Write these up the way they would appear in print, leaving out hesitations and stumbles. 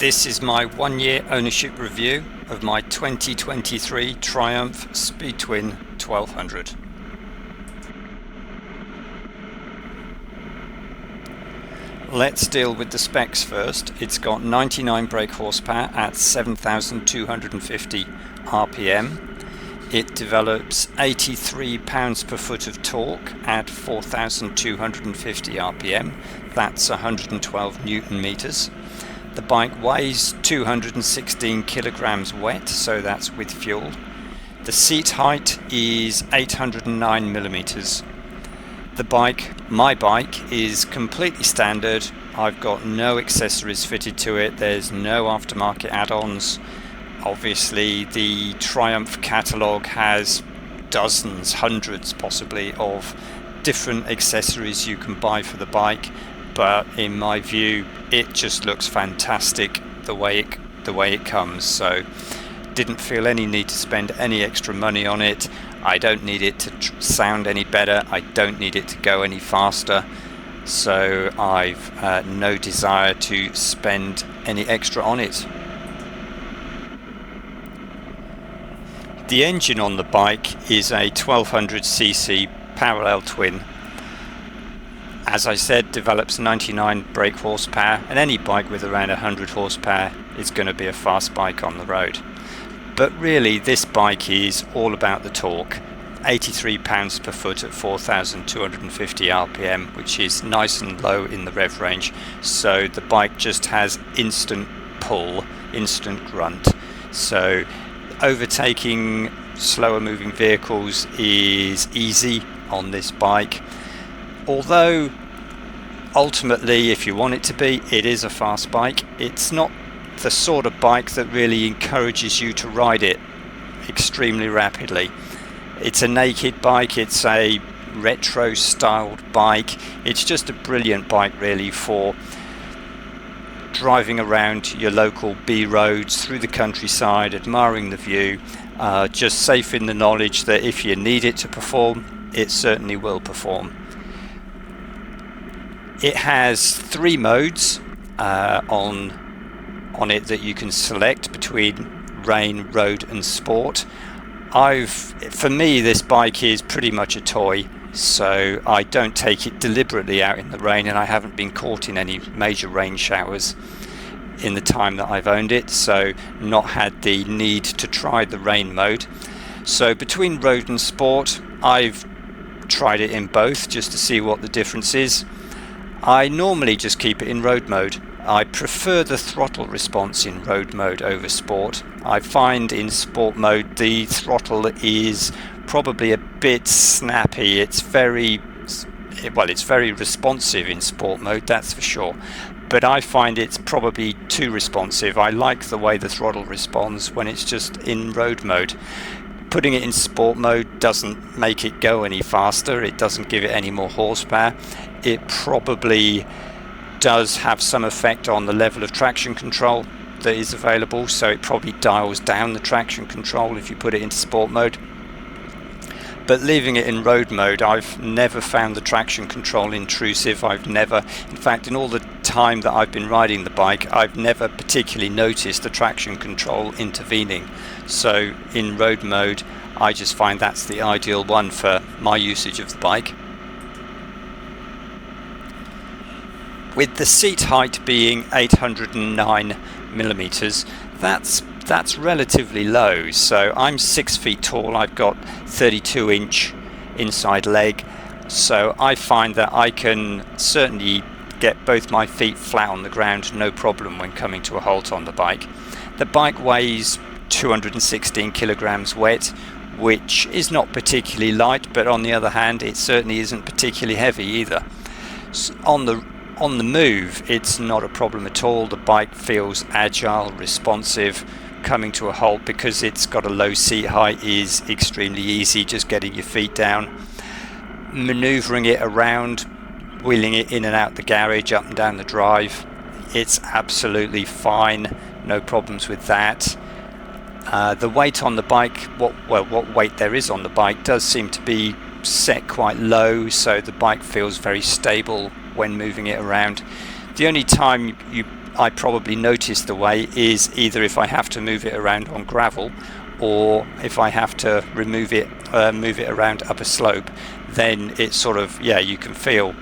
This is my 1-year ownership review of my 2023 Triumph Speedtwin 1200. Let's deal with the specs first. It's got 99 brake horsepower at 7,250 RPM. It develops 83 pounds per foot of torque at 4,250 RPM. That's 112 Newton meters. The bike weighs 216 kilograms wet, so that's with fuel. The seat height is 809 millimeters. The bike, my bike, is completely standard. I've got no accessories fitted to it. There's no aftermarket add-ons. Obviously, the Triumph catalogue has dozens, hundreds possibly, of different accessories you can buy for the bike. But in my view, it just looks fantastic the way it comes. So didn't feel any need to spend any extra money on it. I don't need it to sound any better. I don't need it to go any faster. So I've no desire to spend any extra on it. The engine on the bike is a 1200cc parallel twin. As I said, develops 99 brake horsepower, and any bike with around 100 horsepower is going to be a fast bike on the road. But really, this bike is all about the torque. 83 pounds per foot at 4,250 RPM, which is nice and low in the rev range. So the bike just has instant pull, instant grunt. So overtaking slower moving vehicles is easy on this bike. Although ultimately, if you want it to be, it is a fast bike. It's not the sort of bike that really encourages you to ride it extremely rapidly. It's a naked bike, it's a retro styled bike. It's just a brilliant bike really for driving around your local B roads through the countryside, admiring the view, just safe in the knowledge that if you need it to perform, it certainly will perform. It has 3 modes on it that you can select between rain, road and sport. For me, this bike is pretty much a toy, so I don't take it deliberately out in the rain, and I haven't been caught in any major rain showers in the time that I've owned it, so not had the need to try the rain mode. So between road and sport, I've tried it in both just to see what the difference is. I normally just keep it in road mode. I prefer the throttle response in road mode over sport. I find in sport mode the throttle is probably a bit snappy. It's very responsive in sport mode, that's for sure. But I find it's probably too responsive. I like the way the throttle responds when it's just in road mode. Putting it in sport mode doesn't make it go any faster. It doesn't give it any more horsepower. It probably does have some effect on the level of traction control that is available, so it probably dials down the traction control if you put it into sport mode. But leaving it in road mode, I've never found the traction control intrusive. In fact, in all the time that I've been riding the bike, I've never particularly noticed the traction control intervening. So in road mode, I just find that's the ideal one for my usage of the bike. With the seat height being 809 millimeters, that's relatively low. So I'm 6 feet tall, I've got 32-inch inside leg, so I find that I can certainly get both my feet flat on the ground, no problem when coming to a halt on the bike. The bike weighs 216 kilograms wet, which is not particularly light, but on the other hand, it certainly isn't particularly heavy either. On the move, it's not a problem at all. The bike feels agile, responsive. Coming to a halt, because it's got a low seat height, is extremely easy, just getting your feet down. Maneuvering it around, wheeling it in and out the garage, up and down the drive, it's absolutely fine, no problems with that. The weight on the bike, what weight there is on the bike, does seem to be set quite low, so the bike feels very stable when moving it around. The only time you I probably notice the way is either if I have to move it around on gravel, or if I have to move it around up a slope. Then it's sort of, yeah, you can feel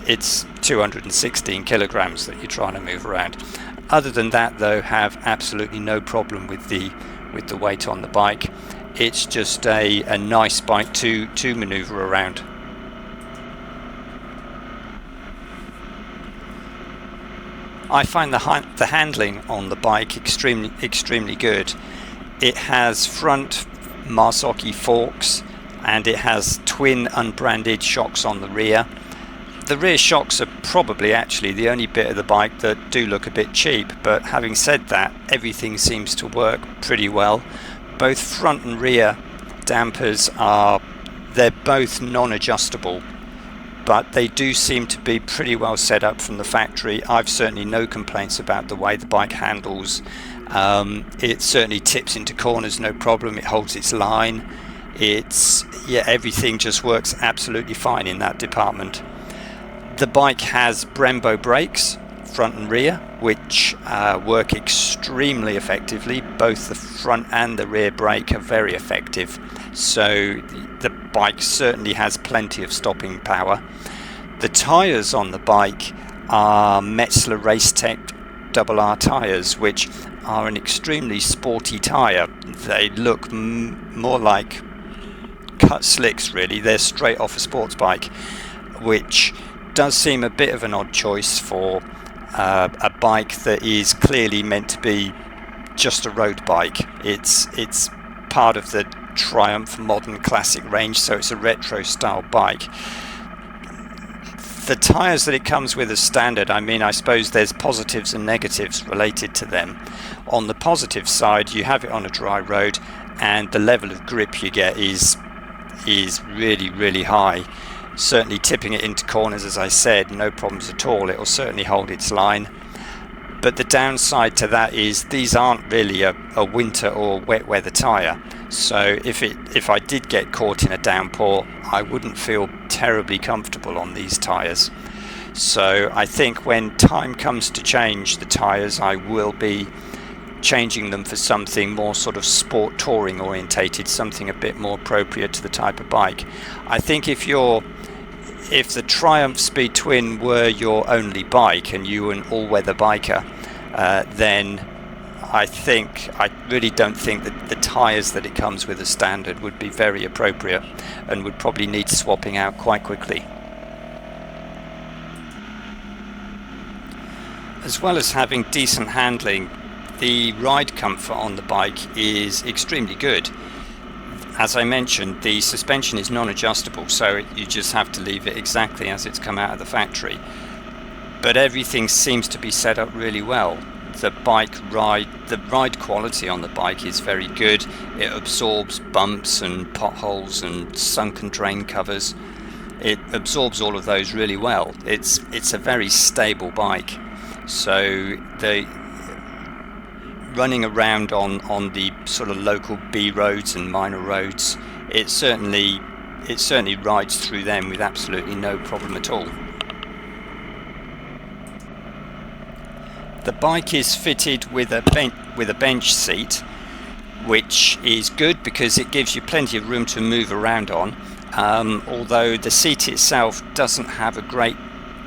it's 216 kilograms that you're trying to move around. Other than that, though, have absolutely no problem with the weight on the bike. It's just a nice bike to maneuver around. I find the handling on the bike extremely good. It has front Marzocchi forks, and it has twin unbranded shocks on the rear. The rear shocks are probably actually the only bit of the bike that do look a bit cheap, but having said that, everything seems to work pretty well. Both front and rear dampers they're both non-adjustable, but they do seem to be pretty well set up from the factory. I've certainly no complaints about the way the bike handles. It certainly tips into corners no problem. It holds its line. Everything just works absolutely fine in that department. The bike has Brembo brakes, front and rear, which work extremely effectively. Both the front and the rear brake are very effective, so the bike certainly has plenty of stopping power. The tyres on the bike are Metzeler Racetech RR tyres, which are an extremely sporty tyre. They look more like cut slicks, really. They're straight off a sports bike, which does seem a bit of an odd choice for a bike that is clearly meant to be just a road bike. It's part of the Triumph Modern Classic range, so it's a retro style bike. The tyres that it comes with as standard, I mean, I suppose there's positives and negatives related to them. On the positive side, you have it on a dry road, and the level of grip you get is really, really high. Certainly tipping it into corners, as I said, no problems at all. It will certainly hold its line. But the downside to that is these aren't really a winter or wet weather tyre. So if I did get caught in a downpour, I wouldn't feel terribly comfortable on these tyres. So I think when time comes to change the tyres, I will be changing them for something more sort of sport touring orientated, something a bit more appropriate to the type of bike. I think if the Triumph Speed Twin were your only bike and you were an all-weather biker, then I really don't think that the tyres that it comes with as standard would be very appropriate and would probably need swapping out quite quickly. As well as having decent handling, the ride comfort on the bike is extremely good. As I mentioned, the suspension is non-adjustable, so you just have to leave it exactly as it's come out of the factory. But everything seems to be set up really well. The ride quality on the bike is very good. It absorbs bumps and potholes and sunken drain covers. It absorbs all of those really well. It's a very stable bike. So the running around on the sort of local B roads and minor roads, it certainly rides through them with absolutely no problem at all. The bike is fitted with a bench seat, which is good because it gives you plenty of room to move around on, although the seat itself doesn't have a great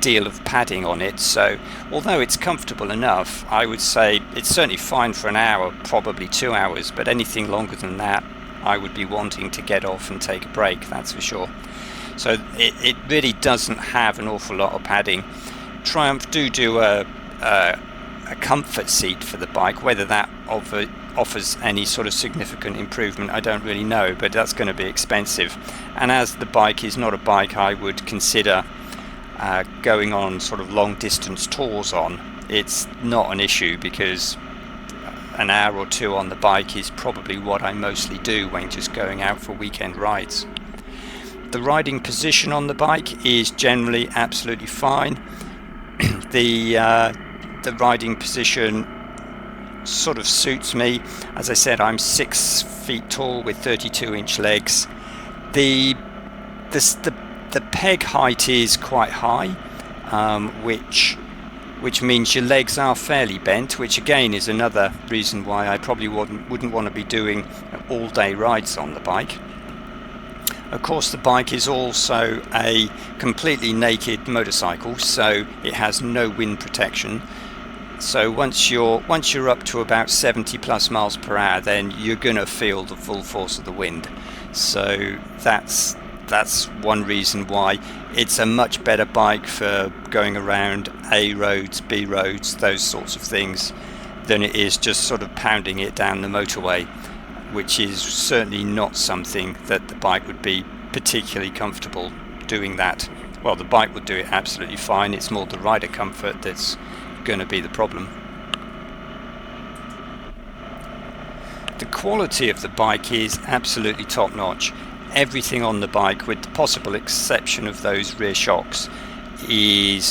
deal of padding on it, so although it's comfortable enough, I would say it's certainly fine for an hour, probably 2 hours, but anything longer than that I would be wanting to get off and take a break, that's for sure. So it really doesn't have an awful lot of padding. Triumph do a comfort seat for the bike. Whether that offers any sort of significant improvement, I don't really know, but that's going to be expensive. And as the bike is not a bike I would consider going on sort of long distance tours on, it's not an issue because an hour or two on the bike is probably what I mostly do when just going out for weekend rides. The riding position on the bike is generally absolutely fine. The riding position sort of suits me. As I said, I'm 6 feet tall with 32-inch legs. The peg height is quite high, which which means your legs are fairly bent, which again is another reason why I probably wouldn't want to be doing all-day rides on the bike. Of course, the bike is also a completely naked motorcycle, so it has no wind protection. So once you're up to about 70 plus miles per hour, then you're gonna feel the full force of the wind. So that's one reason why it's a much better bike for going around A roads, B roads, those sorts of things, than it is just sort of pounding it down the motorway, which is certainly not something that the bike would be particularly comfortable doing that. Well, the bike would do it absolutely fine. It's more the rider comfort that's going to be the problem. The quality of the bike is absolutely top notch. Everything on the bike, with the possible exception of those rear shocks,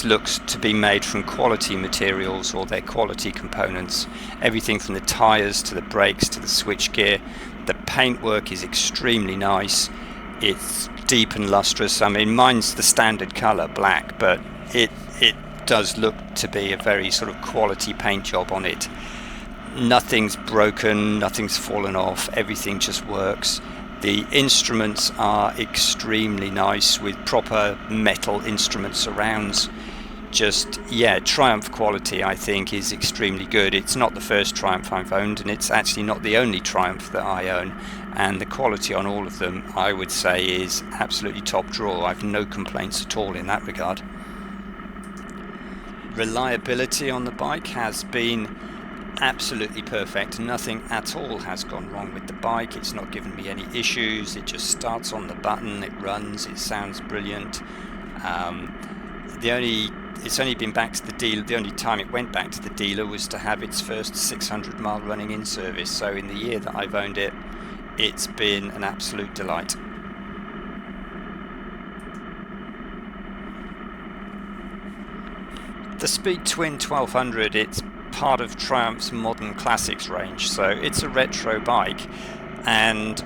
looks to be made from quality materials or their quality components. Everything from the tyres to the brakes to the switchgear. The paintwork is extremely nice. It's deep and lustrous. I mean, mine's the standard colour, black, but it does look to be a very sort of quality paint job on it. Nothing's broken, nothing's fallen off, everything just works. The instruments are extremely nice with proper metal instrument surrounds. Just, yeah, Triumph quality I think is extremely good. It's not the first Triumph I've owned, and it's actually not the only Triumph that I own, and the quality on all of them I would say is absolutely top drawer. I've no complaints at all in that regard. Reliability on the bike has been absolutely perfect. Nothing at all has gone wrong with the bike. It's not given me any issues. It just starts on the button, it runs, it sounds brilliant. It's only been back to the dealer. The only time it went back to the dealer was to have its first 600-mile running in service. So in the year that I've owned it, it's been an absolute delight. The Speed Twin 1200, it's part of Triumph's Modern Classics range, so it's a retro bike, and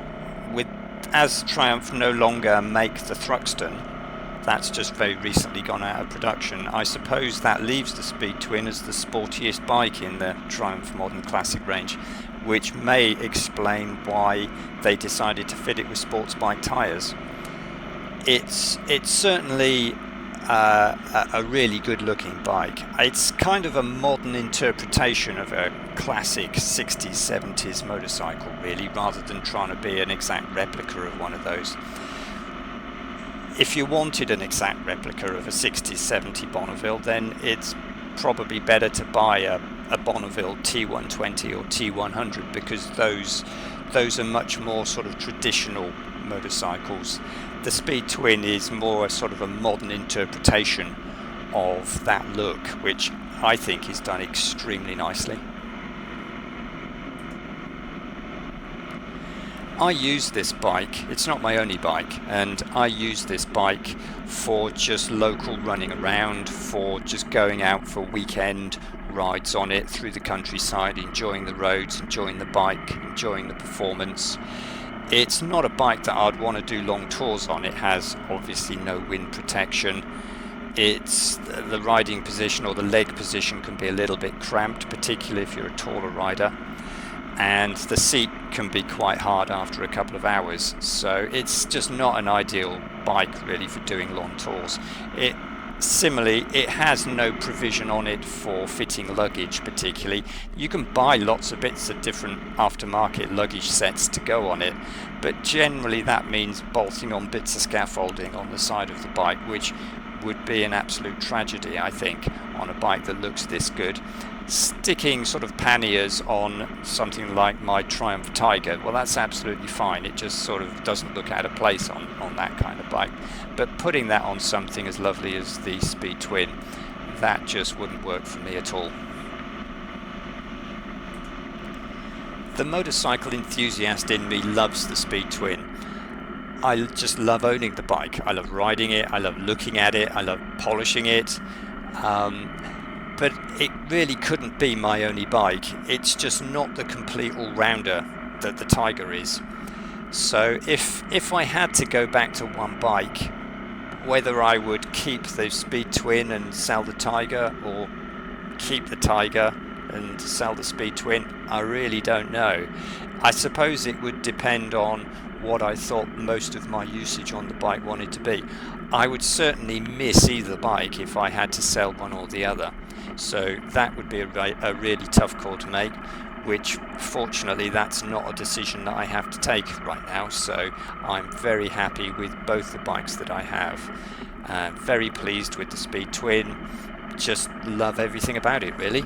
as Triumph no longer make the Thruxton, that's just very recently gone out of production, I suppose that leaves the Speed Twin as the sportiest bike in the Triumph Modern Classic range, which may explain why they decided to fit it with sports bike tyres. It's certainly a really good looking bike. It's kind of a modern interpretation of a classic 60s 70s motorcycle really, rather than trying to be an exact replica of one of those. If you wanted an exact replica of a 60s 70 Bonneville, then it's probably better to buy a Bonneville T120 or T100, because those are much more sort of traditional motorcycles. The Speed Twin is more a sort of a modern interpretation of that look, which I think is done extremely nicely. I use this bike, it's not my only bike, and I use this bike for just local running around, for just going out for weekend rides on it through the countryside, enjoying the roads, enjoying the bike, enjoying the performance. It's not a bike that I'd want to do long tours on. It has obviously no wind protection. It's the riding position or the leg position can be a little bit cramped, particularly if you're a taller rider, and the seat can be quite hard after a couple of hours, so it's just not an ideal bike really for doing long tours. Similarly, it has no provision on it for fitting luggage particularly. You can buy lots of bits of different aftermarket luggage sets to go on it, but generally that means bolting on bits of scaffolding on the side of the bike, which would be an absolute tragedy, I think, on a bike that looks this good. Sticking sort of panniers on something like my Triumph Tiger, well, that's absolutely fine. It just sort of doesn't look out of place on that kind of bike. But putting that on something as lovely as the Speed Twin, that just wouldn't work for me at all. The motorcycle enthusiast in me loves the Speed Twin. I just love owning the bike. I love riding it, I love looking at it, I love polishing it. But it really couldn't be my only bike. It's just not the complete all-rounder that the Tiger is. So if I had to go back to one bike, whether I would keep the Speed Twin and sell the Tiger, or keep the Tiger and sell the Speed Twin, I really don't know. I suppose it would depend on what I thought most of my usage on the bike wanted to be. I would certainly miss either bike if I had to sell one or the other. So that would be a really tough call to make, which fortunately that's not a decision that I have to take right now. So I'm very happy with both the bikes that I have. Very pleased with the Speed Twin. Just love everything about it, really.